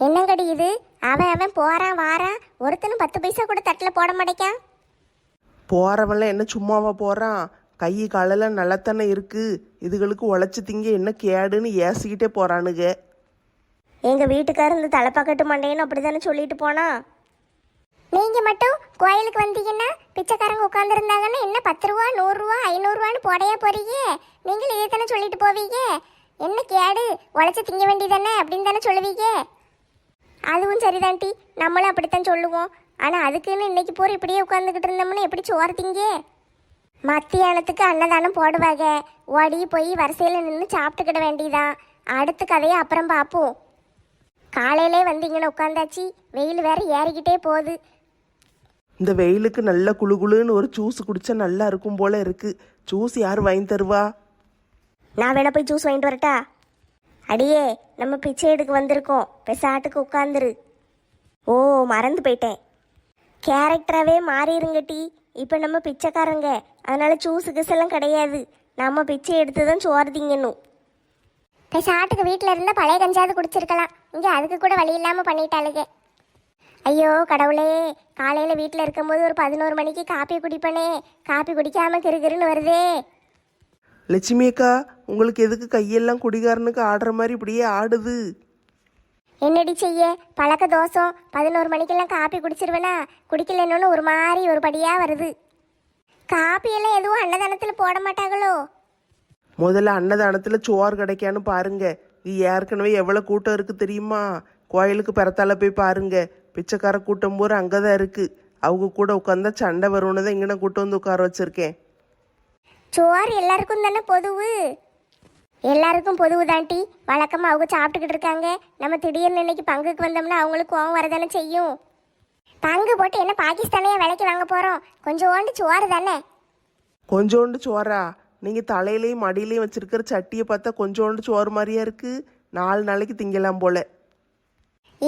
என்னங்கடி இது? அவன் அவன் போறான் வாரான், ஒருத்தனும் 10 பைசா கூட தட்டில் போட மாட்டேக்கான். போகிறவன்லாம் என்ன சும்மாவா போகிறான்? கை காலெல்லாம் நல்லாத்தானே இருக்கு. இதுகளுக்கு உழைச்சி திங்க என்ன கேடுன்னு ஏசிக்கிட்டே போகிறானுங்க. எங்க வீட்டுக்காரர் இந்த தலைப்பாக்கட்டு மண்டையன்னு அப்படித்தானே சொல்லிட்டு போனா. நீங்க மட்டும் கோயிலுக்கு வந்தீங்கன்னா பிச்சைக்காரங்க உட்காந்துருந்தாங்கன்னா என்ன 10 ரூபா 100 ரூபா 500 ரூபான்னு போடையா போறீங்க? நீங்கள் இதே தானே சொல்லிட்டு போவீங்க. என்ன கேடு, உழைச்சி திங்க வேண்டியதானே அப்படின்னு தானே சொல்லுவீங்க. அதுவும் சரிதான்டி, நம்மளும் அப்படித்தான் சொல்லுவோம். ஆனால் அதுக்குன்னு இன்னைக்கு போகிற இப்படியே உட்காந்துக்கிட்டு இருந்தோம்னா எப்படி சோறு திங்க? மத்தியானத்துக்கு அன்னதானம் போடுவாங்க. ஓடி போய் வரிசையில் நின்று சாப்பிட்டுக்கிட வேண்டியதான். அடுத்த கதையை அப்புறம் பார்ப்போம். காலையிலே வந்தீங்கன்னு உட்காந்தாச்சு, வெயில் வேற ஏறிக்கிட்டே போகுது. இந்த வெயிலுக்கு நல்ல குளுகுளுன்னு ஒரு ஜூஸ் குடிச்சா நல்லா இருக்கும் போல இருக்கு. ஜூஸ் யார் வாங்கி தருவா? நான் வேணா போய் ஜூஸ் வாங்கிட்டு வரட்டா? அடியே, நம்ம பிச்சை எடுக்க வந்திருக்கோம், பெசாட்டுக்கு உட்காந்துரு. ஓ, மறந்து போயிட்டேன். கேரக்டராகவே மாறிடுங்க டீ. இப்போ நம்ம பிச்சைக்காரங்க, அதனால ஜூஸு கிசெல்லாம் கிடையாது. நம்ம பிச்சை எடுத்து தான் சோறு திங்கணும். பெசாட்டுக்கு வீட்டில் இருந்தால் பழைய கஞ்சாவது குடிச்சிருக்கலாம். இங்கே அதுக்கு கூட வழி இல்லாமல் பண்ணிட்டாளுங்க. ஐயோ கடவுளே, காலையில் வீட்டில் இருக்கும்போது ஒரு 11 மணிக்கு காப்பி குடிப்பனே, காப்பி குடிக்காமல் கிறுகிறுன்னு வருதே. லட்சுமி அக்கா, உங்களுக்கு எதுக்கு கையெல்லாம் குடிகாரனுக்கு ஆடுற மாதிரி இப்படியே ஆடுது? என்னடி செய்ய, பழக்க தோசம். 11 மணிக்கெல்லாம் காப்பி குடிச்சிருவேனா, குடிக்கலன்னு ஒரு மாதிரி ஒரு படியாக வருது. காப்பியெல்லாம் எதுவும் அன்னதானத்தில் போட மாட்டாங்களோ? முதல்ல அன்னதானத்தில் சோறு கிடைக்கான்னு பாருங்க. இது ஏற்கனவே எவ்வளோ கூட்டம் இருக்கு தெரியுமா? கோயிலுக்கு பிறத்தால போய் பாருங்க. பிச்சைக்கார கூட்டம் போற அங்கே தான் இருக்கு. அவங்க கூட உட்காந்தா சண்டை வரும்னு தான் இங்கே கூட்டம் வந்து உட்கார வச்சிருக்கேன். சோறு எல்லாருக்கும் தானே பொதுவு. எல்லாருக்கும் பொதுவு தான்ட்டி. வழக்கமாக அவங்க சாப்பிட்டுக்கிட்டு இருக்காங்க. நம்ம திடீர்னு இன்னைக்கு பங்குக்கு வந்தோம்னா அவங்களுக்கு கோவம் வரதானே செய்யும். பங்கு போட்டு என்ன பாகிஸ்தானையா விலைக்கு வாங்க போகிறோம்? கொஞ்சோண்டு சோறு தானே. கொஞ்சோண்டு சோறா? நீங்கள் தலையிலையும் மடியிலையும் வச்சிருக்கிற சட்டியை பார்த்தா கொஞ்சோண்டு சோறு மாதிரியா இருக்கு. 4 நாளைக்கு திங்கலாம் போல.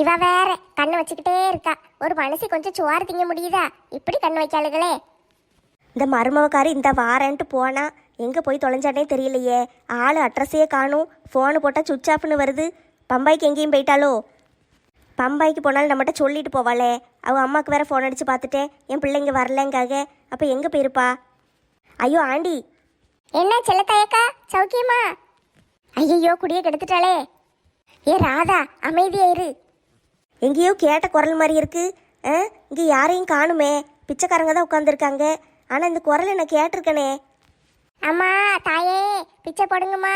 இவ வேற கண்ணு வச்சுக்கிட்டே இருக்கா. ஒரு மனசு கொஞ்சம் சோறு திங்க முடியுதா? இப்படி கண்ணு வைக்காளுகளே. இந்த மருமவக்காரி இந்த வாரன்ட்டு போனா எங்கே போய் தொலைஞ்சானே தெரியலையே. ஆள் அட்ரஸையே காணும். ஃபோனு போட்டால் சுவிட்ச் ஆஃப்னு வருது. பம்பாய்க்கு எங்கேயும் போயிட்டாலோ? பம்பாய்க்கு போனாலும் நம்மகிட்ட சொல்லிட்டு போவாளே. அவள் அம்மாவுக்கு வேற ஃபோன் அடித்து பார்த்துட்டேன், என் பிள்ளைங்க வரலங்காக. அப்போ எங்கே போயிருப்பா? ஐயோ ஆண்டி. என்ன செல்லத்தாயக்கா, சௌக்கியமா? ஐயோ, குடியை கெடுத்துட்டாளே. ஏ ராதா, அமைதியா இரு. எங்கேயோ கேட்ட குரல் மாதிரி இருக்கு. இங்கே யாரையும் காணுமே. பிச்சைக்காரங்க தான் உட்காந்துருக்காங்க. ஆனால் இந்த குரலை நான் கேட்டிருக்கனே. அம்மா தாயே, பிச்சை போடுங்கம்மா.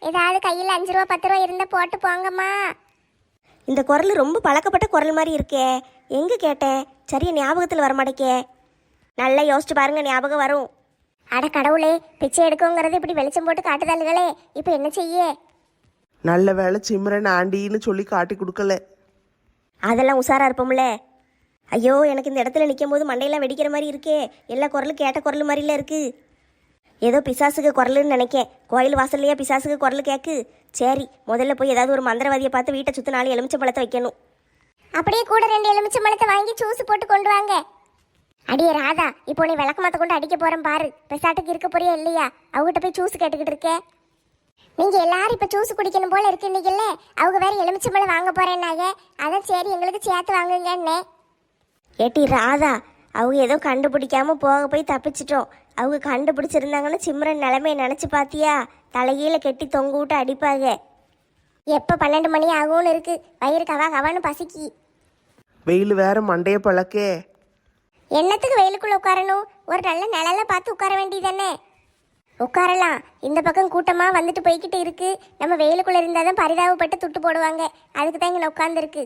ஏதாவது கையில் 5 ரூபா 10 ரூபா இருந்தால் போட்டு போங்கம்மா. இந்த குரல் ரொம்ப பழக்கப்பட்ட குரல் மாதிரி இருக்கே. எங்கே கேட்டேன்? சரியா ஞாபகத்தில் வரமாட்டேக்கே. நல்லா யோசிச்சு பாருங்க, ஞாபகம் வரும். அட கடவுளே, பிச்சை எடுக்கோங்கிறது இப்படி வெளிச்சம் போட்டு காட்டுதல்களே. இப்போ என்ன செய்ய? நல்ல வேலை சிம்ரன் ஆண்டின்னு சொல்லி காட்டி கொடுக்கல. அதெல்லாம் உஷாரா இருப்போம்ல. ஐயோ, எனக்கு இந்த இடத்துல நிற்கும் போது மண்டையெல்லாம் வெடிக்கிற மாதிரி இருக்கே. எல்லா குரலும் கேட்ட குரல் மாதிரில இருக்கு. ஏதோ பிசாசுக்கு குரலுன்னு நினைக்கேன். கோயில் வாசல்லையா பிசாசுக்கு குரல் கேட்கு? சரி, முதல்ல போய் ஏதாவது ஒரு மந்திரவாதியை பார்த்து வீட்டை சுற்றி 4 எலுமிச்சம்பழத்தை வைக்கணும். அப்படியே கூட 2 எலுமிச்சம்பழத்தை வாங்கி ஜூஸ் போட்டு கொண்டு வாங்க. அடியே ராதா, இப்போ நீ விளக்கமாத்த கொண்டு அடிக்க போறேன் பாரு. பெசாட்டுக்கு இருக்க போறியா இல்லையா? அவகிட்ட போய் ஜூஸ் கேட்டுக்கிட்டு இருக்கே. நீங்க எல்லாரும் இப்ப ஜூஸ் குடிக்கணும் போல இருக்கீங்கல்ல. அவங்க வேற எலுமிச்சம்பழம் வாங்க போறேன்னாங்க. அதான் சரி, எங்களுக்கு சேர்த்து வாங்குங்கன்னே. ஏட்டி ராதா, அவங்க ஏதோ கண்டுபிடிக்காம போக போய் தப்பிச்சிட்டோம். அவங்க கண்டுபிடிச்சிருந்தாங்கன்னா சிம்ரன் நிலைமையை நினைச்சு பாத்தியா? தலைகீழ கெட்டி தொங்க விட்டு அடிப்பாங்க. எப்ப 12 மணி ஆகும்னு இருக்கு. வயிறு கவா கவான்னு பசிக்கி. வெயில் வேற மண்டைய பழக்கே. என்னத்துக்கு வெயிலுக்குள்ள உட்காரணும்? ஒரு நல்ல நிழல பார்த்து உட்கார வேண்டியதானே. உட்காரலாம். இந்த பக்கம் கூட்டமா வந்துட்டு போய்கிட்டு இருக்கு. நம்ம வெயிலுக்குள்ள இருந்தாதான் பரிதாபப்பட்டு துட்டு போடுவாங்க. அதுக்கு தான் இங்கே உட்காந்துருக்கு.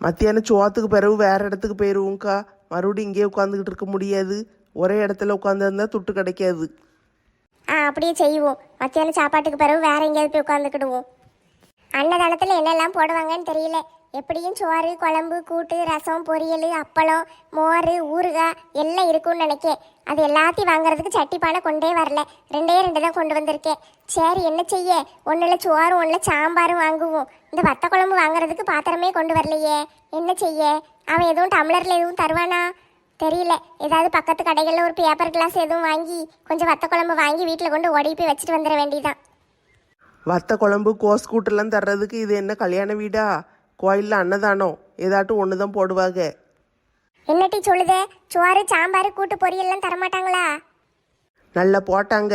மத்தியானம் சோத்துக்கு பிறகு வேற இடத்துக்கு போயிடுவோங்க்கா. மறுபடியும் இங்கேயே உட்காந்துக்கிட்டு இருக்க முடியாது. ஒரே இடத்துல உட்காந்துருந்தா துட்டு கிடைக்காது. அப்படியே செய்வோம். மத்தியானம் சாப்பாட்டுக்கு பிறகு வேற எங்கேயாவது போய் உட்காந்துக்கிடுவோம். அன்னதானத்தில் என்னெல்லாம் போடுவாங்கன்னு தெரியல. எப்படியும் சோறு, குழம்பு, கூட்டு, ரசம், பொரியல், அப்பளம், மோர், ஊறுகாய் எல்லாம் இருக்கும்னு நினைக்கேன். அது எல்லாத்தையும் வாங்குறதுக்கு சட்டி பானை கொண்டே வரல. 2 தான் கொண்டு வந்திருக்கேன். சரி, என்ன செய்ய? ஒன்றில் சோறும் ஒன்றில் சாம்பாரும் வாங்குவோம். இந்த வத்த குழம்பு வாங்குறதுக்கு பாத்திரமே கொண்டு வரலையே. என்ன செய்ய? அவன் எதுவும் டம்ளரில் எதுவும் தருவானா தெரியல. ஏதாவது பக்கத்து கடைகளில் ஒரு பேப்பர் கிளாஸ் எதுவும் வாங்கி கொஞ்சம் வத்த குழம்பு வாங்கி வீட்டில் கொண்டு ஓடி போய் வச்சுட்டு வந்துட வேண்டியதான். வத்த குழம்பு கோஸ் கூட்டெல்லாம் தர்றதுக்கு இது என்ன கல்யாண வீடா? கோயிலில் அன்னதானம் ஏதாட்டும் ஒன்று தான் போடுவாங்க. என்னட்டி சொல்லுதே, சோறு சாம்பார் கூட்டு பொரியல்லாம் தரமாட்டாங்களா? நல்லா போட்டாங்க.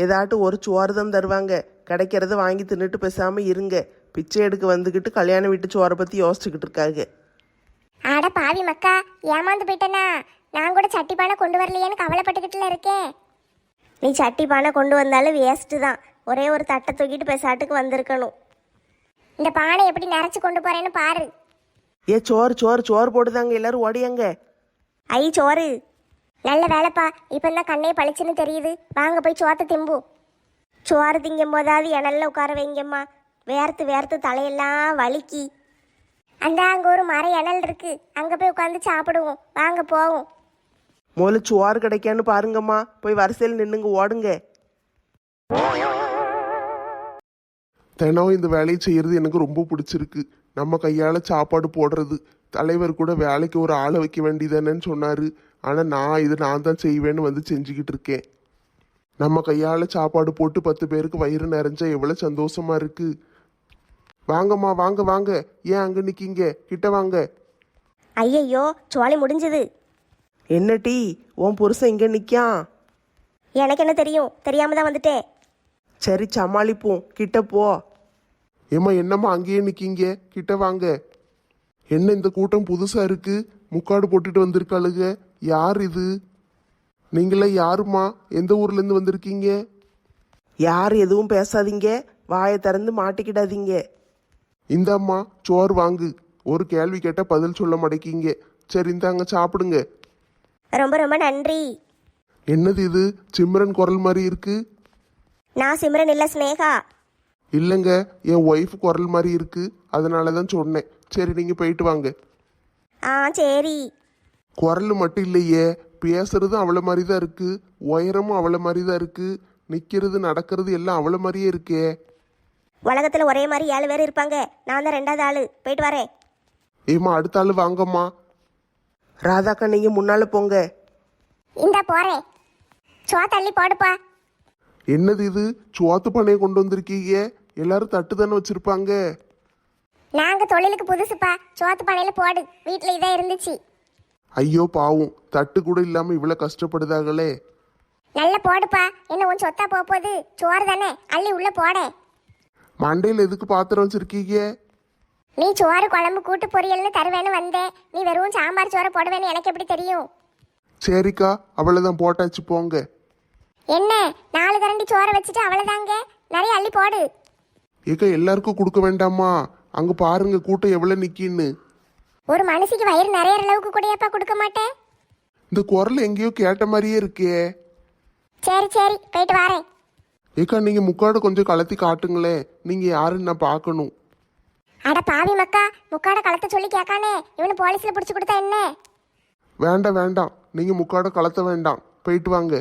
ஏதாட்டும் ஒரு சோறு தான் தருவாங்க. கிடைக்கிறத வாங்கி தின்னுட்டு பேசாமல் இருங்க. பிச்சை எடுக்க வந்துக்கிட்டு கல்யாண வீட்டு சோறை பற்றி யோசிச்சுக்கிட்டு இருக்காங்க. ஆட பாவி மக்கா, ஏமாந்து போயிட்டேனா? நான் கூட சட்டி பானை கொண்டு வரலையேன்னு கவலைப்பட்டுக்கிட்டுல இருக்கேன். நீ சட்டி பானை கொண்டு வந்தாலும் வேஸ்ட்டு தான். ஒரே ஒரு தட்டை தூக்கிட்டு பேசாட்டுக்கு வந்திருக்கணும். இந்த பானை எப்படி நிறச்சி கொண்டு போறேன்னு பாரு. ஏ சோறு சோறு சோறு போடுதாங்க, எல்லாரும் ஓடியாங்க. ஐ சோறு நல்ல வேலைப்பா. இப்போ தான் கண்ணே பளிச்சுன்னு தெரியுது. வாங்க போய் சோத்தை திம்பு. சோறு திங்கும் போதாவது இணல்ல உட்கார வைங்கம்மா. வேர்த்து வேர்த்து தலையெல்லாம் வலிக்கி. அந்த அங்கே ஒரு மர இணல் இருக்கு, அங்கே போய் உட்காந்து சாப்பிடுவோம். வாங்க போவோம். முதல்ல சோறு கிடைக்கான்னு பாருங்கம்மா. போய் வரிசையில் நின்னுங்க, ஓடுங்க. தினம் இந்த வேலையை செய்யறது எனக்கு ரொம்ப பிடிச்சிருக்கு. நம்ம கையால் சாப்பாடு போடுறது. தலைவர் கூட வேலைக்கு ஒரு ஆளை வைக்க வேண்டியதானேன்னு சொன்னார். ஆனால் நான் தான் செய்வேன்னு வந்து செஞ்சுக்கிட்டு இருக்கேன். நம்ம கையால் சாப்பாடு போட்டு 10 பேருக்கு வயிறு நிறைஞ்சா எவ்வளோ சந்தோஷமா இருக்கு. வாங்கம்மா வாங்க வாங்க. ஏன் அங்கே நிற்கிங்க? கிட்ட வாங்க. ஐயையோ, சோலை முடிஞ்சது. என்ன டீ, உன் புருஷன் இங்கே நிற்கான்? எனக்கு என்ன தெரியும், தெரியாம தான் வந்துட்டேன். சரி சமாளிப்போம், கிட்ட போ. ஏம்மா என்னம்மா அங்கேயே நிற்கிங்க? கிட்ட வாங்க. என்ன இந்த கூட்டம் புதுசாக இருக்கு? முக்காடு போட்டுட்டு வந்திருக்காளுங்க. யார் இது? நீங்களே யாருமா? எந்த ஊர்லேருந்து வந்திருக்கீங்க? யார் எதுவும் பேசாதீங்க, வாயை திறந்து மாட்டிக்கிடாதீங்க. இந்தாம்மா சோறு வாங்கு. ஒரு கேள்வி கேட்டால் பதில் சொல்ல மாட்டேங்கிங்க. சரி இந்தாங்க சாப்பிடுங்க. ரொம்ப ரொம்ப நன்றி. என்னது இது? சிம்ரன் குரல் மாதிரி இருக்கு. நான் சிம்ரன் இல்லை, ஸ்னேகா. இல்லைங்க, என் ஒய்ஃப் குரல் மாதிரி இருக்கு. அதனால தான் சொன்னேன். சரி நீங்கள் போயிட்டு வாங்க. ஆ சரி. குரல் மட்டும் இல்லையே, பேசுறதும் அவளை மாதிரி தான் இருக்கு. உயரமும் அவளை மாதிரி தான் இருக்கு. நிற்கிறது நடக்கிறது எல்லாம் அவளை மாதிரியே இருக்கே. உலகத்தில் ஒரே மாதிரி 7 பேர் இருப்பாங்க. நான் தான் 2வது ஆளு. போயிட்டு வரேன். ஏம்மா அடுத்த ஆள் வாங்கம்மா. ராதாக்கா நீங்கள் முன்னால் போங்க. இந்தா போறேன். சோ தள்ளி போடுப்பா. என்னது இது? சோத்து பானையை கொண்டு வந்திருக்கீங்க. எல்லாரும் தட்டு தானே வச்சிருப்பாங்க. நாங்க தொழிலுக்கு புதுசுப்பா. சோத்து பானையில போடு. வீட்டில் இதான் இருந்துச்சு. ஐயோ பாவம், தட்டு கூட இல்லாம இவ்வளவு கஷ்டப்படுதாங்களே. நல்ல போடுப்பா. என்ன உன் சொத்தா போகுது? சோறு தானே, அள்ளி உள்ள போட. மண்டையில் எதுக்கு பாத்திரம் வச்சிருக்கீங்க? நீ சோறு குழம்பு கூட்டு பொரியல்னு தருவேன்னு வந்தேன். நீ வெறும் சாம்பார் சோறை போடுவேன்னு எனக்கு எப்படி தெரியும்? சரிக்கா, அவ்வளவுதான் போட்டாச்சு போங்க. என்ன 4 கரண்டி சோறை வச்சுட்டு அவ்வளவுதாங்க? நிறைய அள்ளி போடு. ஏக்கா எல்லாருக்கும் கொடுக்க வேண்டாமா? அங்க பாருங்க கூட்டம் எவ்வளவு நிக்கின்னு. ஒரு மனுஷிக்கு வயிறு நிறைய அளவுக்கு கூடயாப்பா கொடுக்க மாட்டேன். இந்த குரல் எங்கேயோ கேட்ட மாதிரியே இருக்கே. சரி சரி, போயிட்டு வரேன். ஏக்கா நீங்க முக்காடு கொஞ்சம் கலத்தி காட்டுங்களே. நீங்க யாருன்னு நான் பார்க்கணும். அட பாவி மக்கா, முக்காட கலத்த சொல்லி கேட்கானே. இவனை போலீஸ்ல பிடிச்சு கொடுத்தா என்ன? வேண்டாம் வேண்டாம், நீங்க முக்காடு கலத்த வேண்டாம். போயிட்டு வாங்க.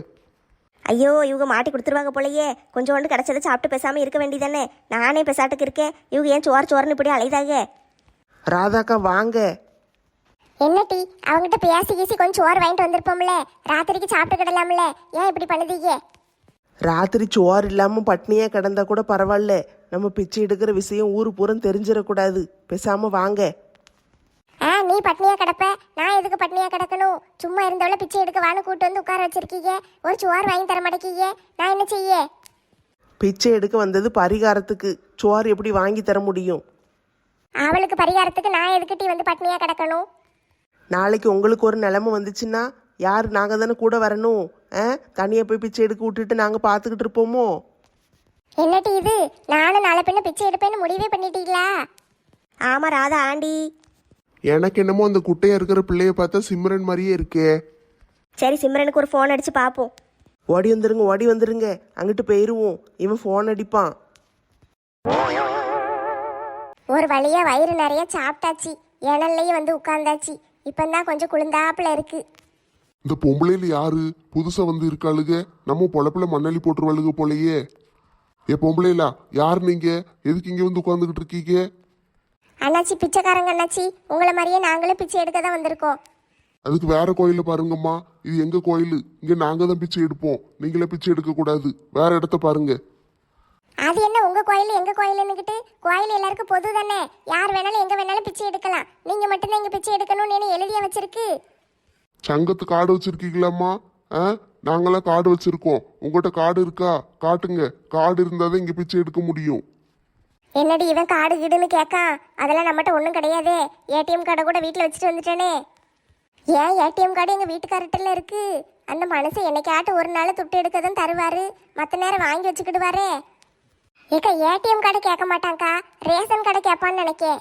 ஐயோ, இவங்க மாட்டி கொடுத்துருவாங்க போலயே. கொஞ்சோண்டு கிடைச்சதை சாப்பிட்டு பேசாம இருக்க வேண்டியதானே. நானே பேசாட்டுக்கு இருக்கேன். இவங்க ஏன் சோறுன்னு இப்படி அலைதாங்க? ராதாக்கா வாங்க. என்ன டீ, அவங்ககிட்ட பேசி கீசி கொஞ்சம் சோறு வாங்கிட்டு வந்திருப்போம்ல. ராத்திரிக்கு சாப்பிட்டு கிடலாம்ல. ஏன் இப்படி பண்ணுதீங்க? ராத்திரி சோறு இல்லாமல் பட்னியாக கிடந்தா கூட பரவாயில்ல. நம்ம பிச்சை எடுக்கிற விஷயம் ஊர் பூரம் தெரிஞ்சிடக்கூடாது. பேசாமல் வாங்க. நீ பட்னியா கிடப்ப, நான் எதுக்கு பட்னியா கிடக்கணும்? சும்மா இருந்தவள பிச்சை எடுக்க வான்னு கூட்டு வந்து உட்கார வச்சிருக்கீங்க. ஒரு சோறு வாங்கி தர மாட்டேக்கீங்க. நான் என்ன செய்ய? பிச்சை எடுக்க வந்தது பரிகாரத்துக்கு. சோறு எப்படி வாங்கி தர முடியும்? அவளுக்கு பரிகாரத்துக்கு நான் எதுக்கு டீ வந்து பட்னியா கிடக்கணும்? நாளைக்கு உங்களுக்கு ஒரு நிலைமை வந்துச்சுன்னா யார்? நாங்கள் தானே கூட வரணும். தனியாக போய் பிச்சை எடுக்க விட்டுட்டு நாங்கள் பார்த்துக்கிட்டு இருப்போமோ? என்ன டீ இது? நானும் நாளை பின்ன பிச்சை எடுப்பேன்னு முடிவே பண்ணிட்டீங்களா? ஆமா ராதா ஆண்டி. எனக்கு என்னமோ அந்த குட்டையா இருக்கிற பிள்ளைய பார்த்தா சிம்ரன் மாதிரியே இருக்கே. சரி, சிம்ரனுக்கு ஒரு ஃபோன் அடிச்சு பார்ப்போம். ஓடி வந்துருங்க ஓடி வந்துருங்க, அங்கிட்டு போயிடுவோம். இவன் ஃபோன் அடிப்பான். ஒரு வழியா வயிறு நிறைய சாப்பிட்டாச்சு. இணல்லையும் வந்து உட்கார்ந்தாச்சு. இப்பந்தான் கொஞ்சம் குளிர்ந்தாப்புல இருக்கு. இந்த பொம்பளையில யாரு புதுசா வந்து இருக்காளுக? நம்ம பொழப்புல மண்ணள்ளி போட்டுருவாளுக போலயே. ஏ பொம்பளைலா, யார் நீங்க? எதுக்கு இங்க வந்து உட்கார்ந்துகிட்டு இருக்கீங்க? அண்ணாச்சி பிச்சைக்காரங்க அண்ணாச்சி. உங்களை மாதிரியே நாங்களும் பிச்சை எடுக்க தான் வந்திருக்கோம். அதுக்கு வேற கோயில பாருங்கம்மா. இது எங்க கோயில். இங்க நாங்க தான் பிச்சை எடுப்போம். நீங்களே பிச்சை எடுக்க கூடாது. வேற இடத்த பாருங்க. அது என்ன உங்க கோயில் எங்க கோயிலுன்னுக்கிட்டு? கோயில் எல்லாருக்கும் பொது தானே, யார் வேணாலும் எங்க வேணாலும் பிச்சை எடுக்கலாம். நீங்க மட்டும்தான் இங்க பிச்சை எடுக்கணும்னு என்ன எழுதியா வச்சிருக்கு? சங்கத்து கார்டு வச்சிருக்கீங்களாம்மா? ஆ, நாங்களாம் கார்டு வச்சிருக்கோம். உங்கள்கிட்ட கார்டு இருக்கா? காட்டுங்க. கார்டு இருந்தாதான் இங்க பிச்சை எடுக்க முடியும். என்னடி இவன் காடு கீடுன்னு கேட்கான்? அதெல்லாம் நம்மகிட்ட ஒன்றும் கிடையாது. ஏடிஎம் கார்டை கூட வீட்டில் வச்சுட்டு வந்துட்டேனே. ஏன் ஏடிஎம் கார்டு எங்கள் வீட்டுக்காரட்டில் இருக்கு. அந்த மனுஷன் என்னைக்காட்டு ஒரு நாள் துட்டு எடுக்க தான் தருவாரு, மற்ற நேரம் வாங்கி வச்சுக்கிடுவாரே. ஏக்கா ஏடிஎம் கார்டு கேட்க மாட்டாங்க்கா, ரேஷன் கடை கேட்பான்னு நினைக்கேன்.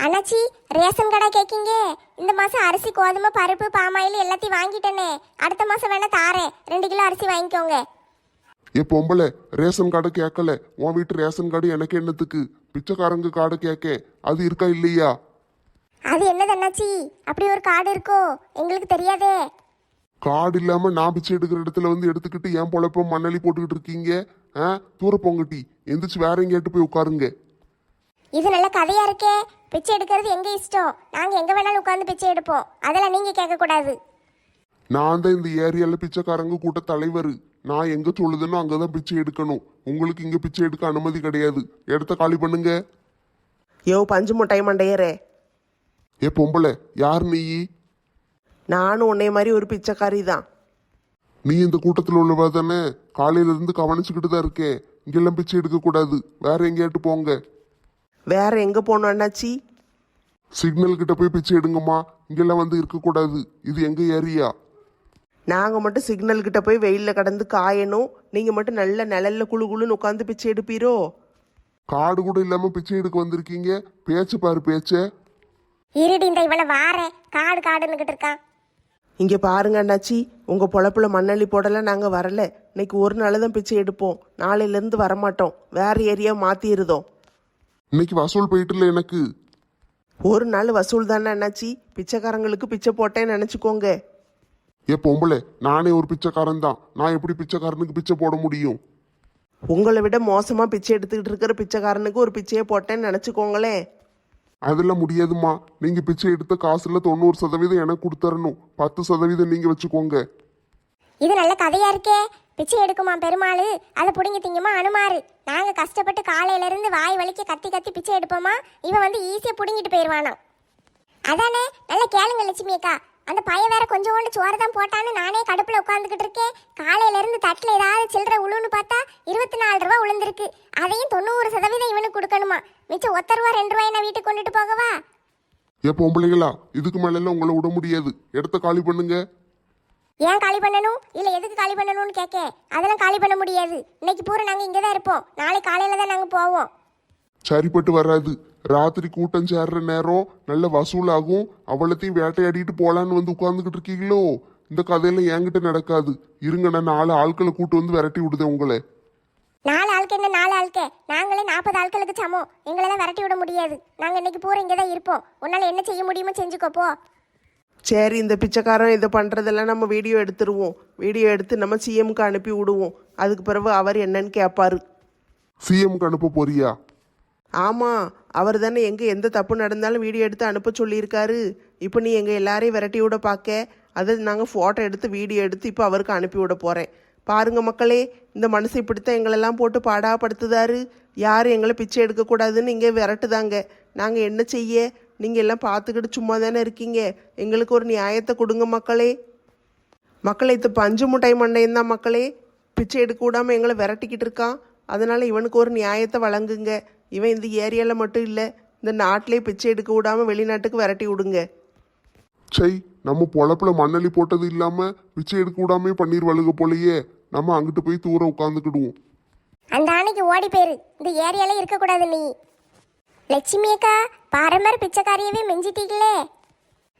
அண்ணாச்சி, ரேஷன் கடை கேட்கீங்க? இந்த மாதம் அரிசி கோதுமை பருப்பு பாமாயில் எல்லாத்தையும் வாங்கிட்டேனே. அடுத்த மாதம் வேணா தாரேன், 2 கிலோ அரிசி வாங்கிக்கோங்க. ஏ பொம்பளை, ரேஷன் கார்டு கேட்கல. உன் வீட்டு ரேஷன் கார்டு எனக்கு என்னத்துக்கு? பிச்சைக்காரங்க கார்டு கேட்க. அது இருக்கா இல்லையா? அது என்னது அண்ணாச்சி, அப்படி ஒரு கார்டு இருக்கோ? எங்களுக்கு தெரியாதே. கார்டு இல்லாம நான் பிச்சை எடுக்கிற இடத்துல வந்து எடுத்துக்கிட்டு ஏன் பொழப்ப மண்ணலி போட்டுக்கிட்டு இருக்கீங்க? ஆ, தூர போங்கட்டி. எந்திரிச்சு வேற எங்கேட்டு போய் உட்காருங்க. இது நல்ல கதையா இருக்கே. பிச்சை எடுக்கிறது எங்க இஷ்டம், நாங்க எங்க வேணாலும் உட்கார்ந்து பிச்சை எடுப்போம். அதெல்லாம் நீங்க கேட்க கூடாது. நான் தான் இந்த ஏரியால பிச்சைக்காரங்க கூட்ட தலைவர். நான் எங்க சொல்லுதுன்னு அங்கதான் பிச்சை எடுக்கணும். உங்களுக்கு இங்க பிச்சை எடுக்க அனுமதி கிடையாது. இடத்த காலி பண்ணுங்க. யோ பஞ்சு முட்டாய் மண்டையரே, ஏ பொம்பளை, யார் நீ? நானும் உன்னை மாதிரி ஒரு பிச்சைக்காரி தான். நீ இந்த கூட்டத்தில் உள்ளவா தானே? காலையில இருந்து கவனிச்சுக்கிட்டு தான் இருக்கேன். இங்கெல்லாம் பிச்சை எடுக்க கூடாது. வேற எங்கேயாட்டு போங்க. வேற எங்க போகணும் அண்ணாச்சி? சிக்னல் கிட்ட போய் பிச்சை எடுங்கம்மா. இங்கெல்லாம் வந்து இருக்கக்கூடாது. இது எங்க ஏரியா. நாங்கள் மட்டும் சிக்னல் கிட்ட போய் வெயிலில் கடந்து காயணும், நீங்கள் மட்டும் நல்ல நிழல்ல குழு குழுன்னு உட்காந்து பிச்சை எடுப்பீரோ? காடு கூட இல்லாம பிச்சை எடுக்க வந்திருக்கீங்க. பேச்சு பாரு பேச்ச. இருடி, இந்த இவனை வாரேன். காடு காடுன்னுகிட்டு இருக்கான். இங்கே பாருங்க அண்ணாச்சி, உங்கள் பொழப்புல மண்ணள்ளி போடல நாங்கள் வரல. இன்னைக்கு ஒரு நாள் தான் பிச்சை எடுப்போம், நாளையிலேருந்து வரமாட்டோம். வேற ஏரியா மாற்றிடுதோம். இன்னைக்கு வசூல் போயிட்டுல எனக்கு. ஒரு நாள் வசூல் தானே அண்ணாச்சி, பிச்சைக்காரங்களுக்கு பிச்சை போட்டேன்னு நினச்சிக்கோங்க. ஏ பொம்பளை, நானே ஒரு பிச்சைக்காரன் தான். நான் எப்படி பிச்சைக்காரனுக்கு பிச்சை போட முடியும்? உங்களை விட மோசமாக பிச்சை எடுத்துக்கிட்டு இருக்கிற பிச்சைக்காரனுக்கு ஒரு பிச்சையை போட்டேன்னு நினச்சிக்கோங்களேன். அதெல்லாம் முடியாதுமா. நீங்க பிச்சை எடுத்த காசுல 90% எனக்கு கொடுத்தரணும். 10% நீங்க வச்சுக்கோங்க. இது நல்ல கதையா இருக்கே. பிச்சை எடுக்குமா பெருமாள், அதை புடிங்கி திங்குமா அனுமாரு. நாங்க கஷ்டப்பட்டு காலையில இருந்து வாய் வலிக்க கத்தி கத்தி பிச்சை எடுப்போமா, இவன் வந்து ஈஸியா புடுங்கிட்டு போயிடுவானா? அதானே, நல்லா கேளுங்க லட்சுமி அக்கா. அந்த பையன் வேற கொஞ்சோண்டு சோறு தான் போட்டான்னு நானே கடுப்புல உட்காந்துக்கிட்டு இருக்கேன். காலையில இருந்து தட்டுல ஏதாவது சில்லற உழுன்னு பார்த்தா 24 ரூபா உளுந்திருக்கு. அதையும் 90% இவனுக்கு கொடுக்கணுமா. மிச்சம் 1 ரூபா 2 ரூபாய் நான் வீட்டுக்கு கொண்டுட்டு போகவா? ஏ பொம்பளைங்களா, இதுக்கு மேல எல்லாம் உங்களை விட முடியாது. இடத்த காலி பண்ணுங்க. ஏன் காலி பண்ணணும்? இல்ல எதுக்கு காலி பண்ணணும்னு கேட்க. அதெல்லாம் காலி பண்ண முடியாது. இன்னைக்கு பூரா நாங்க இங்கே தான் இருப்போம். நாளை காலையில தான் நாங்க போவோம். சரிப்பட்டு வராது. ராத்திரி கூட்டம் சேர்ற நேரம் நல்ல வசூலாகும். அவ்வளத்தையும் வேட்டையாடிட்டு போலான்னு வந்து உட்கார்ந்துகிட்டு இருக்கீங்களோ? இந்த கதையெல்லாம் என்கிட்ட நடக்காது. இருங்க, நான் 4 ஆட்களை கூட்டு வந்து விரட்டி விடுதேன் உங்களை. 4 ஆளுக்கு என்ன 4 ஆளுக்கு? நாங்களே 40 ஆட்களுக்கு சமம். எங்களெல்லாம் விரட்டி விட முடியாது. நாங்க இன்னைக்கு பூரா இங்கே தான் இருப்போம். உன்னால என்ன செய்ய முடியுமோ செஞ்சுக்கோ போ. சரி, இந்த பிச்சைக்காரன் இதை பண்ணுறதெல்லாம் நம்ம வீடியோ எடுத்துருவோம். வீடியோ எடுத்து நம்ம சிஎம்க்கு அனுப்பி விடுவோம். அதுக்கு பிறகு அவர் என்னன்னு கேட்பாரு. சிஎம்க்கு அனுப்ப போறியா? ஆமாம், அவர் தானே எங்கே எந்த தப்பு நடந்தாலும் வீடியோ எடுத்து அனுப்ப சொல்லியிருக்காரு. இப்போ நீ எங்கள் எல்லாரையும் விரட்டி விட பார்க்க, அதை நாங்கள் ஃபோட்டோ எடுத்து வீடியோ எடுத்து இப்போ அவருக்கு அனுப்பி விட போகிறேன். பாருங்க மக்களே, இந்த மனுஷன் இப்படித்தான் எங்களெல்லாம் போட்டு பாடாப்படுத்துதாரு. யாரும் எங்களை பிச்சை எடுக்கக்கூடாதுன்னு இங்கே விரட்டுதாங்க. நாங்கள் என்ன செய்ய? நீங்கள் எல்லாம் பார்த்துக்கிட்டு சும்மா தானே இருக்கீங்க. எங்களுக்கு ஒரு நியாயத்தை கொடுங்க மக்களே. மக்களே, இது பஞ்சு முட்டாய் மண்டையன் தான் மக்களே. பிச்சை எடுக்க விடாமல் எங்களை விரட்டிக்கிட்டு இருக்கான். அதனால் இவனுக்கு ஒரு நியாயத்தை வழங்குங்க. இவன் இந்த ஏரியாவில் மட்டும் இல்லை, இந்த நாட்டிலே பிச்சை எடுக்க விடாமல் வெளிநாட்டுக்கு விரட்டி விடுங்க. சை, நம்ம பொழப்புல மண்ணலி போட்டது இல்லாம பிச்சை எடுக்க விடாமே பண்ணிடுவாளுக போலயே. நம்ம அங்கிட்டு போய் தூரம் உட்காந்துக்கிடுவோம். அந்த அன்னைக்கு ஓடி போயிரு. இந்த ஏரியால இருக்கக்கூடாது நீ. லட்சுமி அக்கா, பாரம்பரிய பிச்சைக்காரியவே மிஞ்சிட்டீங்களே.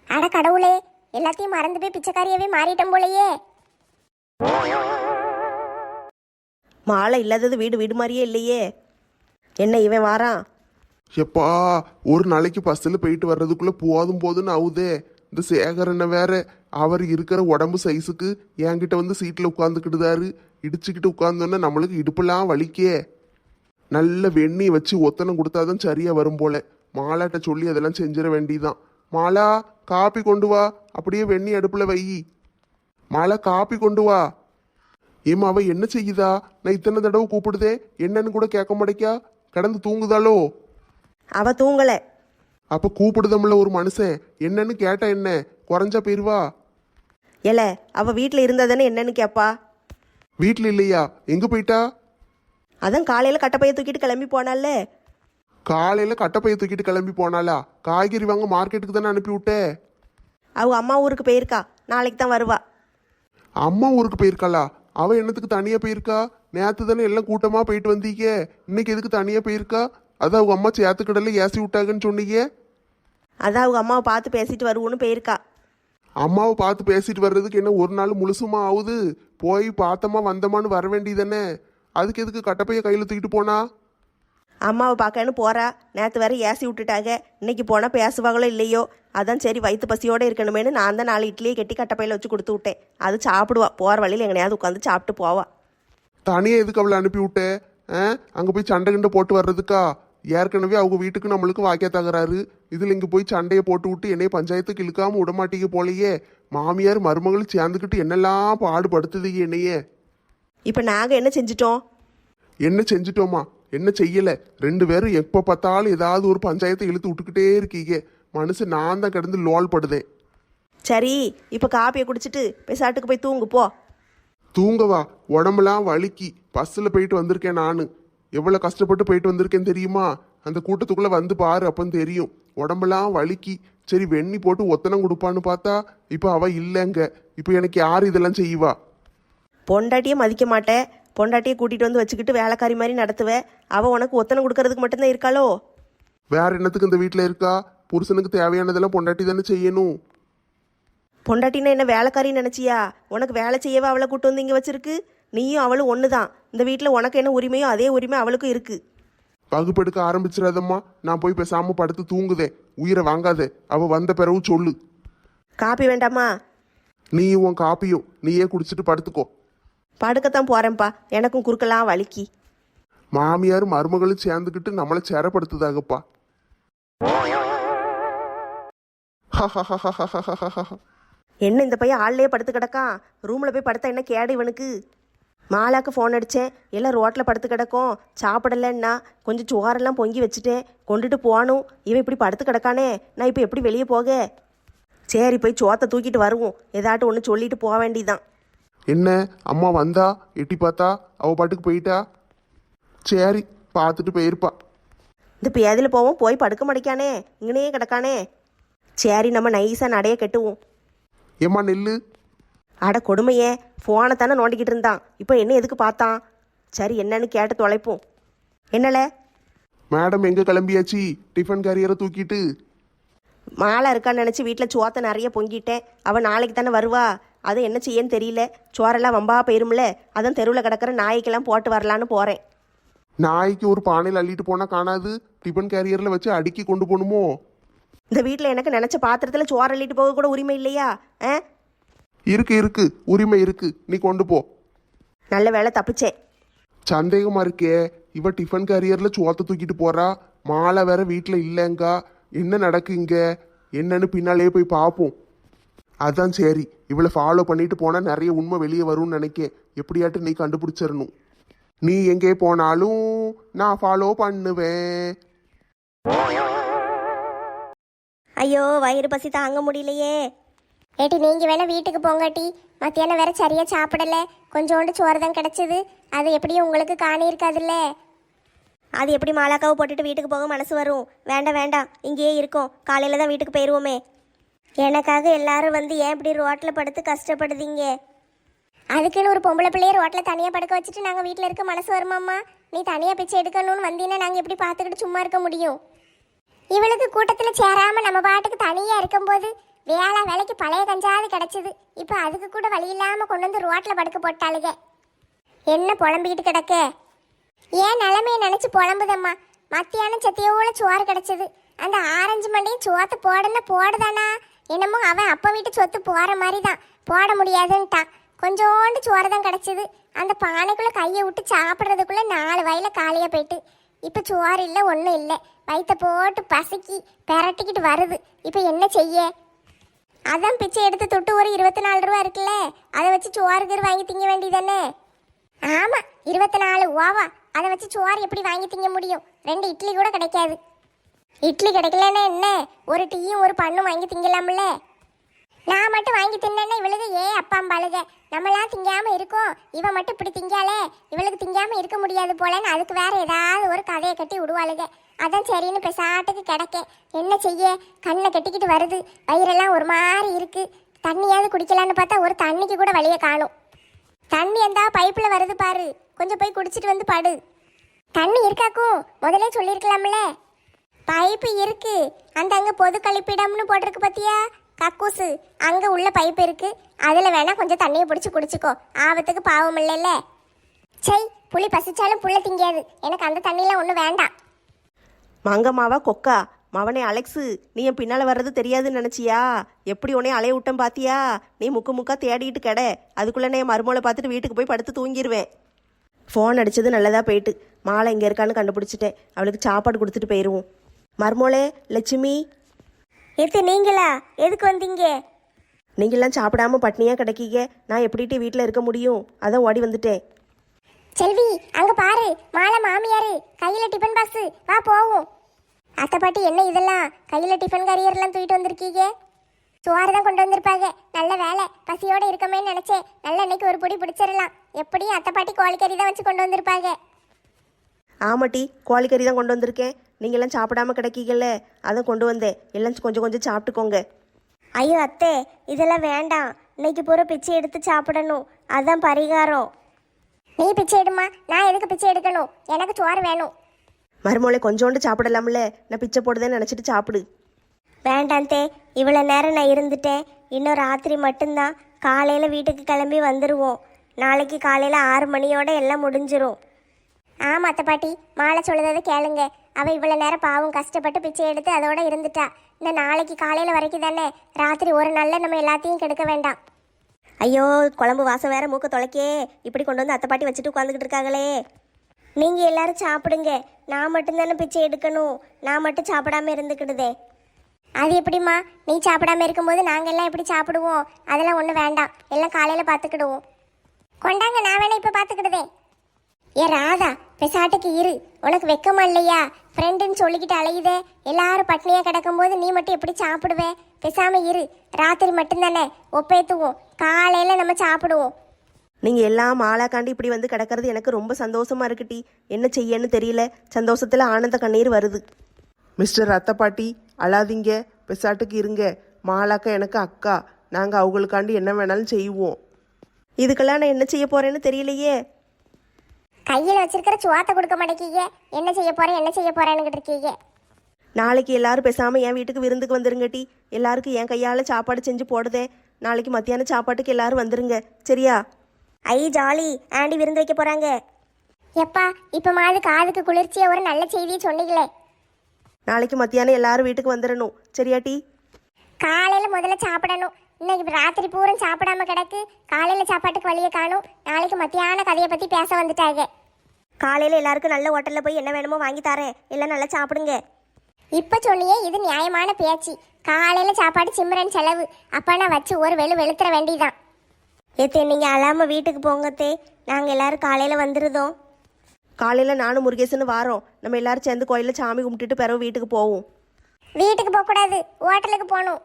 அட கடவுளே, எல்லாத்தையும் மறந்து போய் பிச்சைக்காரியவே மாறிட்டோம் போலயே. மாலை இல்லாதது வீடு வீடு மாதிரியே இல்லையே. என்ன இவன் வாரான்? எப்பா, ஒரு நாளைக்கு பஸ்ஸில் போயிட்டு வர்றதுக்குள்ள போதுன்னு ஆகுதே. இந்த சேகரனை வேற, அவர் இருக்கிற உடம்பு சைஸுக்கு என்கிட்ட வந்து சீட்டில் உட்காந்துக்கிட்டுதாரு. இடிச்சுக்கிட்டு உட்காந்தோன்னா நம்மளுக்கு இடுப்பெல்லாம் வலிக்கே. நல்ல வெண்ணி வச்சு ஒத்தனை கொடுத்தாதான் சரியா வரும் போல. மாலாட்ட சொல்லி அதெல்லாம் செஞ்சிட வேண்டிதான். மாலா, காப்பி கொண்டு வா. அப்படியே வெண்ணி அடுப்புல வை. மாலா, காப்பி கொண்டு வா. ஏம்மா அவ என்ன செய்யுதா? நான் இத்தனை தடவை கூப்பிடுதே, என்னன்னு கூட கேட்க மாட்டேக்கா. கடந்து தூங்குதாளோ? அவ தூங்கல. அப்ப கூப்பிடுதம்ல ஒரு மனுஷன், என்னன்னு கேட்டா என்ன குறைஞ்சா போயிருவா? ஏல, அவ வீட்டில் இருந்ததுன்னு என்னன்னு கேட்பா. வீட்டுல இல்லையா? எங்க போயிட்டா? அதான் காலையில் கட்டப்பையை தூக்கிட்டு கிளம்பி போனால. காலையில கட்டப்பைய தூக்கிட்டு கிளம்பி போனாளா? காய்கறி வாங்க மார்க்கெட்டுக்கு தானே அனுப்பி விட்டே. அவ அம்மா ஊருக்கு போயிருக்கா, நாளைக்கு தான் வருவா. அம்மா ஊருக்கு போயிருக்காளா? அவ என்னத்துக்கு தனியா போயிருக்கா? நேத்து தானே எல்லாம் கூட்டமா போயிட்டு வந்தீங்க, இன்னைக்கு எதுக்கு தனியா போயிருக்கா? அது அவங்க அம்மா சேத்துக்கடல ஏசி விட்டாங்கன்னு சொன்னீங்க. அதான் அவங்க அம்மாவை பார்த்து பேசிட்டு வருவோன்னு போயிருக்கா. அம்மாவை பார்த்து பேசிட்டு வர்றதுக்கு என்ன ஒரு நாள் முழுசுமா ஆகுது? போய் பார்த்தமா வந்தமான்னு வர வேண்டியதானே. அதுக்கு எதுக்கு கட்டப்பைய கையில தூக்கிட்டு போனா? அம்மாவை பார்க்கன்னு போறா. நேற்று வேற ஏசி விட்டுட்டாங்க, இன்னைக்கு போனால் பேசுவாங்களோ இல்லையோ. அதான் சரி வயிற்று பசியோடு இருக்கணுமேனு நான் தான் 4 இட்லியை கெட்டி கட்டப்பையில் வச்சு கொடுத்து விட்டேன். அது சாப்பிடுவா, போகிற வழியில் எங்கனையாவது உட்காந்து சாப்பிட்டு போவா. தனியா எதுக்கு அவளை அனுப்பி விட்டே? அங்க போய் சண்டை கிண்டை போட்டு வர்றதுக்கா? ஏற்கனவே அவங்க வீட்டுக்கு நம்மளுக்கு வாக்கிய தகராறு, இதுல இங்க போய் சண்டையை போட்டு விட்டு என்னைய பஞ்சாயத்துக்கு இழுக்காம விடமாட்டீங்க போலையே. மாமியார் மருமகளும் சேர்ந்துக்கிட்டு என்னெல்லாம் பாடுபடுத்துதீங்க என்னையே. இப்போ நாங்கள் என்ன செஞ்சிட்டோம்? என்ன செஞ்சிட்டோமா? என்ன செய்யல. 2 பேரும் எப்ப பார்த்தாலும் ஏதாவது ஒரு பஞ்சாயத்தை இழுத்து விட்டுக்கிட்டே இருக்கீங்க. மனுஷன் நான் தான் கிடந்து லோல் படுதேன். சரி, இப்போ காப்பியை குடிச்சிட்டு பெசாட்டுக்கு போய் தூங்கு போ. தூங்கவா? உடம்புலாம் வலிக்கி பஸ்ஸில் போயிட்டு வந்திருக்கேன் நான். எவ்வளோ கஷ்டப்பட்டு போயிட்டு வந்திருக்கேன் தெரியுமா? அந்த கூட்டத்துக்குள்ளே வந்து பாரு, அப்பன்னு தெரியும். உடம்புலாம் வலிக்கி. சரி வெண்ணி போட்டு ஒத்தனம் கொடுப்பான்னு பார்த்தா இப்போ அவ இல்லைங்க. இப்போ எனக்கு யார் இதெல்லாம் செய்வா? பொண்டாட்டியை மதிக்க மாட்டேன், பொண்டாட்டியை கூட்டிகிட்டு வந்து வச்சுக்கிட்டு வேலைக்காரி மாதிரி நடத்துவேன். அவள் உனக்கு ஒத்தனை கொடுக்கறதுக்கு மட்டும்தான் இருக்காளோ? வேற என்னத்துக்கு இந்த வீட்டில் இருக்கா? புருஷனுக்கு தேவையானதெல்லாம் பொண்டாட்டி தானே செய்யணும். பொண்டாட்டினா என்ன வேலைக்காரின்னு நினச்சியா? உனக்கு வேலை செய்யவே அவளை கூட்டு வந்து இங்கே வச்சிருக்கு. நீயும் அவளும் ஒன்று தான். இந்த வீட்டில் உனக்கு என்ன உரிமையோ அதே உரிமை அவளுக்கும் இருக்குது. வகுப்பெடுக்க ஆரம்பிச்சிடாதம்மா. நான் போய் பேசாம படுத்து தூங்குதேன். உயிரை வாங்காதே. அவ வந்த பிறகு சொல்லு. காப்பி வேண்டாமா? நீயும் உன் காப்பியும் நீயே குடிச்சிட்டு படுத்துக்கோ. படுக்கத்தான் போகிறேன்ப்பா, எனக்கும் குறுக்கலாம் வலிக்கி. மாமியார் மருமகளும் சேர்ந்துக்கிட்டு நம்மளை சேரப்படுத்துதாகப்பா. என்ன இந்த பையன் ஆள்லேயே படுத்து கிடக்கான்? ரூமில் போய் படுத்தா என்ன கேடு இவனுக்கு? மாலாக்கு ஃபோன் அடித்தேன், எல்லாம் ரோட்டில் படுத்து கிடக்கும், சாப்பிடலன்னா கொஞ்சம் சோறெல்லாம் பொங்கி வச்சுட்டேன், கொண்டுட்டு போகணும். இவன் இப்படி படுத்து கிடக்கானே, நான் இப்போ எப்படி வெளியே போக? சரி போய் சோத்தை தூக்கிட்டு வருவோம், ஏதாட்டும் ஒன்று சொல்லிட்டு போக வேண்டியதான். என்ன அம்மா வந்தா எட்டி பார்த்தா அவ பாட்டுக்கு போயிட்டா? சரி பார்த்துட்டு போயிருப்பா. இந்த பேதில் போவோம், போய் படுக்க மாட்டேக்கானே, இங்கனையே கிடக்கானே. சரி நம்ம நைஸாக நடைய கட்டுவோம். ஏம்மா நெல்லு. அட கொடுமையே, ஃபோனை தானே நோண்டிக்கிட்டு இருந்தான், இப்போ என்ன எதுக்கு பார்த்தான்? சரி என்னன்னு கேட்டு தொலைப்போம். என்னல மேடம் எங்க கிளம்பியாச்சு? டிஃபன் கேரியரை தூக்கிட்டு. மாலை இருக்கான்னு நினச்சி வீட்டில் சோத்தை நிறைய பொங்கிட்டேன். அவள் நாளைக்கு தானே வருவா, அது என்ன செய்யன்னு தெரியல. சோறெல்லாம் வம்பா போயிரும்ல, அதான் தெருவில் கிடக்கிற நாய்க்கெல்லாம் போட்டு வரலான்னு போகிறேன். நாய்க்கு ஒரு பானையில் அள்ளிட்டு போனா காணாது, டிஃபன் கேரியர்ல வச்சு அடுக்கி கொண்டு போகணுமோ? இந்த வீட்டில் எனக்கு நினச்ச பாத்திரத்தில் சோறு அள்ளிட்டு போக கூட உரிமை இல்லையா? இருக்கு இருக்கு, உரிமை இருக்கு, நீ கொண்டு போ. நல்ல வேலை தப்பிச்சேன். சந்தேகமா இருக்கே, இவ டிஃபன் கேரியர்ல சோத்தை தூக்கிட்டு போறா, மாலை வேற வீட்டில் இல்லைங்கா. என்ன நடக்குங்க என்னன்னு பின்னாலேயே போய் பார்ப்போம். அதான் சரி, இவளை ஃபாலோ பண்ணிட்டு போனா நிறைய உண்மை வெளியே வரும்னு நினைக்கேன். எப்படியாட்டு நீ கண்டுபிடிச்சிடணும். நீ எங்கே போனாலும் நான் ஃபாலோ பண்ணுவேன். ஐயோ வயிறு பசி தாங்க முடியலையே. ஏட்டி நீங்கள் வேணா வீட்டுக்கு போங்காட்டி, மத்தியானம் வேற சரியாக சாப்பிடல, கொஞ்சோண்டு சோறு தான் கிடச்சிது. அது எப்படியும் உங்களுக்கு காணி இருக்காதுல்ல. அது எப்படி மாலாக்காவை போட்டுட்டு வீட்டுக்கு போக மனசு வரும்? வேண்டாம் வேண்டாம், இங்கேயே இருக்கோம், காலையில் தான் வீட்டுக்கு போயிடுவோமே. எனக்காக எல்லாரும் வந்து ஏன் இப்படி ரோட்டில் படுத்து கஷ்டப்படுதீங்க? அதுக்குன்னு ஒரு பொம்பளை பிள்ளைய ரோட்டில் தனியாக படுக்க வச்சுட்டு நாங்கள் வீட்டில் இருக்க மனசு வருமாம்மா? நீ தனியாக பிச்சை எடுக்கணும்னு வந்தீங்கன்னா நாங்கள் எப்படி பார்த்துக்கிட்டு சும்மா இருக்க முடியும்? இவளுக்கு கூட்டத்தில் சேராமல் நம்ம பாட்டுக்கு தனியாக இருக்கும்போது வேலைக்கு பழைய கஞ்சாவது கிடச்சிது. இப்போ அதுக்கு கூட வழி இல்லாமல் கொண்டு வந்து ரோட்டில் படுக்க போட்டாளுங்க. என்ன புலம்பிக்கிட்டு கிடக்க? ஏன் நிலைமையை நினச்சி புலம்புதம்மா. மத்தியானம் சத்தியோட சோறு கிடச்சிது, அந்த ஆரஞ்சு மண்டையும் சோத்தை போடுன்னா போடுதானா? என்னமோ அவன் அப்போ வீட்டு சொத்து போகிற மாதிரி தான், போட முடியாதுன்ட்டான். கொஞ்சோண்டு சோறு தான் கிடச்சிது. அந்த பானைக்குள்ளே கையை விட்டு சாப்பிட்றதுக்குள்ளே 4 வயல காலியாக போயிட்டு. இப்போ சோறு இல்லை, ஒன்றும் இல்லை, வயிற்ற போட்டு பசிக்கி பெரட்டிக்கிட்டு வருது. இப்போ என்ன செய்ய? அதான் பிச்சை எடுத்து தொட்டு ஒரு 24 ரூபா இருக்குல்ல, அதை வச்சு சோறு கீறு வாங்கி திங்க வேண்டியதானே. ஆமா 24 ஓவா அதை வச்சு சோறு எப்படி வாங்கி திங்க முடியும்? 2 இட்லி கூட கிடைக்காது. இட்லி கிடைக்கலன்னா என்ன, ஒரு டீயும் ஒரு பண்ணும் வாங்கி திங்கலாம்ல. நான் மட்டும் வாங்கி தின்னேன்னா இவளுக்கு அப்பா அம்பாளுக நம்மளாம் திங்காம இருக்கோம், இவ மட்டும் இப்படி திங்காலே இவளுக்கு திங்காம இருக்க முடியாது போலன்னு அதுக்கு வேற ஏதாவது ஒரு கதையை கட்டி விடுவாளுக. அதான் சரின்னு பெசாட்டுக்கு கிடக்க. என்ன செய்ய, கண்ணை கட்டிக்கிட்டு வருது, வயிறெல்லாம் ஒரு மாதிரி இருக்கு. தண்ணியாவது குடிக்கலான்னு பார்த்தா ஒரு தண்ணிக்கு கூட வழியை காணும். தண்ணி எந்தா பைப்பில் வருது பாரு, கொஞ்சம் போய் குடிச்சிட்டு வந்து படு. தண்ணி இருக்காக்கும் முதலே சொல்லியிருக்கலாம்ல. பைப்பு இருக்கு, அந்த அங்கே பொது கழிப்பிடம்னு போட்டிருக்கு பார்த்தியா, கக்கூசு, அங்கே உள்ள பைப்பு இருக்கு. அதில் வேணா கொஞ்சம் தண்ணியை பிடிச்சி குடிச்சிக்கோ, ஆபத்துக்கு பாவம் இல்லைல்ல. சை, புளி பசிச்சாலும் புள்ள திங்காது, எனக்கு அந்த தண்ணியெலாம் ஒன்றும் வேண்டாம். மங்கம்மாவா கொக்கா, மவனே அலெக்ஸு, நீ என் பின்னால் வர்றது தெரியாதுன்னு நினச்சியா? எப்படி உன்னை அலைய விட்டேன் பாத்தியா? நீ முக்கா தேடிட்டு கிட, அதுக்குள்ளே நான் மருமகளை பார்த்துட்டு வீட்டுக்கு போய் படுத்து தூங்கிடுவேன். ஃபோன் அடித்தது நல்லதாக போயிட்டு, மாலை இங்கே இருக்கான்னு கண்டுபிடிச்சிட்டேன். அவளுக்கு சாப்பாடு கொடுத்துட்டு போயிடுவோம். மருமோளே, லட்சுமி. எது நீங்களா? எதுக்கு வந்தீங்க? நீங்களாம் சாப்பிடாம பட்னியாக கிடைக்கீங்க, நான் எப்படிட்டு வீட்டில் இருக்க முடியும்? அதான் ஓடி வந்துட்டேன். செல்வி, அங்க பாரு, மாலை மாமியாரு கையில டிஃபன் பாக்ஸ், வா போவோம். அத்தை பாட்டி என்ன இதெல்லாம், கையில டிஃபன் கரியர்லாம் தூக்கிட்டு வந்திருக்கீங்க? சோறு தான் கொண்டு வந்திருப்பாங்க. நல்ல வேலை, பசியோட இருக்கமேன்னு நினைச்சேன். நல்ல இன்னைக்கு ஒரு பொடி பிடிச்சிடலாம். எப்படியும் அத்தை பாட்டி கோழிக்கறி தான் வச்சு கொண்டு வந்திருப்பாங்க. ஆமாட்டி, கோழிக்கறி தான் கொண்டு வந்திருக்கேன். நீங்களாம் சாப்பிடாம கிடைக்கீங்கல்ல, அதான் கொண்டு வந்தேன். எல்லாம் கொஞ்சம் கொஞ்சம் சாப்பிட்டுக்கோங்க. ஐயோ அத்தை, இதெல்லாம் வேண்டாம். இன்னைக்கு பூரா பிச்சை எடுத்து சாப்பிடணும், அதான் பரிகாரம். நீ பிச்சை எடுமா, நான் எதுக்கு பிச்சை எடுக்கணும்? எனக்கு சோறு வேணும். மருமோளை கொஞ்சோண்டு சாப்பிடலாம்ல, நான் பிச்சை போடுதேன்னு நினச்சிட்டு சாப்பிடு. வேண்டாம் தே, இவ்வளோ நேரம் நான் இருந்துட்டேன். இன்னும் ராத்திரி மட்டும்தான். காலையில் வீட்டுக்கு கிளம்பி வந்துடுவோம். நாளைக்கு காலையில் 6 மணியோட எல்லாம் முடிஞ்சிரும். ஆமாம் அத்தை பாட்டி, மாலை சொல்லுறதை கேளுங்க. அவள் இவ்வளோ நேரம் பாவம் கஷ்டப்பட்டு பிச்சை எடுத்து அதோட இருந்துட்டா. இந்த நாளைக்கு காலையில் வரைக்கும் தானே, ராத்திரி ஒரு நாளில் நம்ம எல்லாத்தையும் கெடுக்க வேண்டாம். ஐயோ, குழம்பு வாசம் வேற மூக்க தொலைக்கே, இப்படி கொண்டு வந்து அத்தை பாட்டி வச்சுட்டு உட்காந்துக்கிட்டு இருக்காங்களே. நீங்கள் எல்லாரும் சாப்பிடுங்க, நான் மட்டும்தானே பிச்சை எடுக்கணும். நான் மட்டும் சாப்பிடாம இருந்துக்கிடுதே. அது எப்படிம்மா, நீ சாப்பிடாம இருக்கும்போது நாங்கள் எல்லாம் எப்படி சாப்பிடுவோம்? அதெல்லாம் ஒன்றும் வேண்டாம், எல்லாம் காலையில் பார்த்துக்கிடுவோம். கொண்டாங்க, நான் வேணா இப்போ பார்த்துக்கிடுதே. ஏ ராதா, பெசாட்டுக்கு இரு, உனக்கு வெக்கமா இல்லையா? ஃப்ரெண்டுன்னு சொல்லிக்கிட்டு அலையுதே, எல்லாரும் பட்னியாக கிடக்கும்போது நீ மட்டும் எப்படி சாப்பிடுவே? பெசாம இரு, ராத்திரி மட்டும்தானே ஒப்பேத்துவோம், காலையில் நம்ம சாப்பிடுவோம். நீங்கள் எல்லாம் மாலாக்காண்டி இப்படி வந்து கிடக்கிறது எனக்கு ரொம்ப சந்தோஷமா இருக்குட்டி. என்ன செய்யன்னு தெரியல, சந்தோஷத்தில் ஆனந்த கண்ணீர் வருது. மிஸ்டர் அத்தை பாட்டி, அழாதீங்க, பெசாட்டுக்கு இருங்க. மாலாக்கா எனக்கு அக்கா, நாங்கள் அவங்களுக்காண்டி என்ன வேணாலும் செய்வோம். இதுக்கெல்லாம் நான் என்ன செய்ய போறேன்னு தெரியலையே. கையில் வச்சிருக்கிற சுவாத்தை கொடுக்க மாட்டேக்கீங்க. என்ன செய்ய போறேன் என்ன செய்ய போறேன்னு இருக்கீங்க. நாளைக்கு எல்லாரும் பேசாமல் என் வீட்டுக்கு விருந்துக்கு வந்துருங்கட்டி. எல்லாருக்கும் என் கையால் சாப்பாடு செஞ்சு போடுதேன். நாளைக்கு மத்தியான சாப்பாட்டுக்கு எல்லாரும் வந்துருங்க, சரியா? ஐ ஜாலி, ஆண்டி விருந்து வைக்க போறாங்க. எப்பா, இப்போ மாதிரி காதுக்கு குளிர்ச்சியா ஒரு நல்ல செய்தியை சொன்னீங்களே. நாளைக்கு மத்தியானம் எல்லாரும் வீட்டுக்கு வந்துடணும், சரியாட்டி? காலையில் முதல்ல சாப்பிடணும். இன்னைக்கு ராத்திரி பூரம் சாப்பிடாம கிடக்கு, காலையில் சாப்பாட்டுக்கு வழியை காணும். நாளைக்கு மத்தியான கதையை பற்றி பேச வந்துட்டாங்க. காலையில் எல்லாருக்கும் நல்ல ஹோட்டலில் போய் என்ன வேணுமோ வாங்கி தரேன், எல்லாம் நல்லா சாப்பிடுங்க. இப்போ சொன்னியே, இது நியாயமான பேச்சு. காலையில் சாப்பாடு சிம்ரன் செலவு, அப்பா நான் வச்சு ஒரு வெளுத்துற வேண்டியதான். ஏத்தே, நீங்கள் அழாமல் வீட்டுக்கு போங்கத்தே, நாங்கள் எல்லாரும் காலையில் வந்துருதோம். காலையில் நானும் முருகேசன்னு வாரோம், நம்ம எல்லாரும் சேர்ந்து கோயிலில் சாமி கும்பிட்டுட்டு பிறகு வீட்டுக்கு போவோம். வீட்டுக்கு போகக்கூடாது, ஹோட்டலுக்கு போகணும்.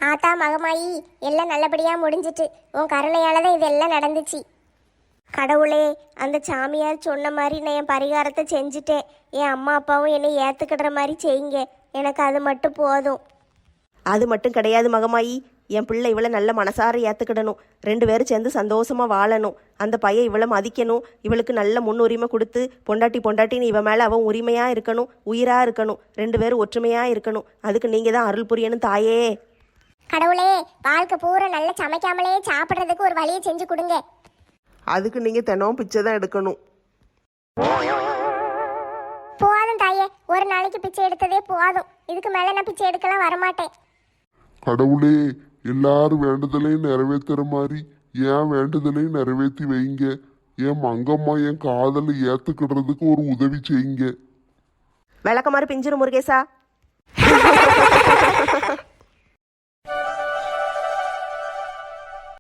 ஆத்தா மகமாயி, எல்லாம் நல்லபடியாக முடிஞ்சிட்டு உன் கருணையால் தான் இதெல்லாம் நடந்துச்சு. கடவுளே, அந்த சாமியார் சொன்ன மாதிரி நான் என் பரிகாரத்தை செஞ்சுட்டேன். என் அம்மா அப்பாவும் என்னை ஏற்றுக்கிடுற மாதிரி செய்யுங்க, எனக்கு அது மட்டும் போதும். அது மட்டும் கிடையாது மகமாயி, என் பிள்ளை இவளை நல்ல மனசார ஏற்றுக்கிடணும். 2 பேரும் சேர்ந்து சந்தோஷமாக வாழணும். அந்த பையன் இவளை மதிக்கணும், இவளுக்கு நல்ல முன்னுரிமை கொடுத்து பொண்டாட்டின்னு இவன் மேலே அவன் உரிமையாக இருக்கணும், உயிராக இருக்கணும். 2 பேரும் ஒற்றுமையாக இருக்கணும். அதுக்கு நீங்கள் தான் அருள் புரியணும் தாயே. கடவுளே, வாழ்க்கை பூரா நல்லா சமைக்காமலே சாப்பிட்றதுக்கு ஒரு வழியை செஞ்சு கொடுங்க. அதுக்கு நீங்கள் தினமும் பிச்சை தான் எடுக்கணும். போதும் தாயே, ஒரு நாளைக்கு பிச்சை எடுத்ததே போதும். இதுக்கு மேலே நான் பிச்சை எடுக்கலாம் வரமாட்டேன். கடவுளே, எல்லாரும் வேண்டுதலையும் நிறைவேற்றுற மாதிரி என் வேண்டுதலையும் நிறைவேற்றி வைங்க. என் மங்கம்மா என் காதலை ஏற்றுக்கிடுறதுக்கு ஒரு உதவி செய்யுங்க. விளக்க மாதிரி பிஞ்சிரும் முருகேசா.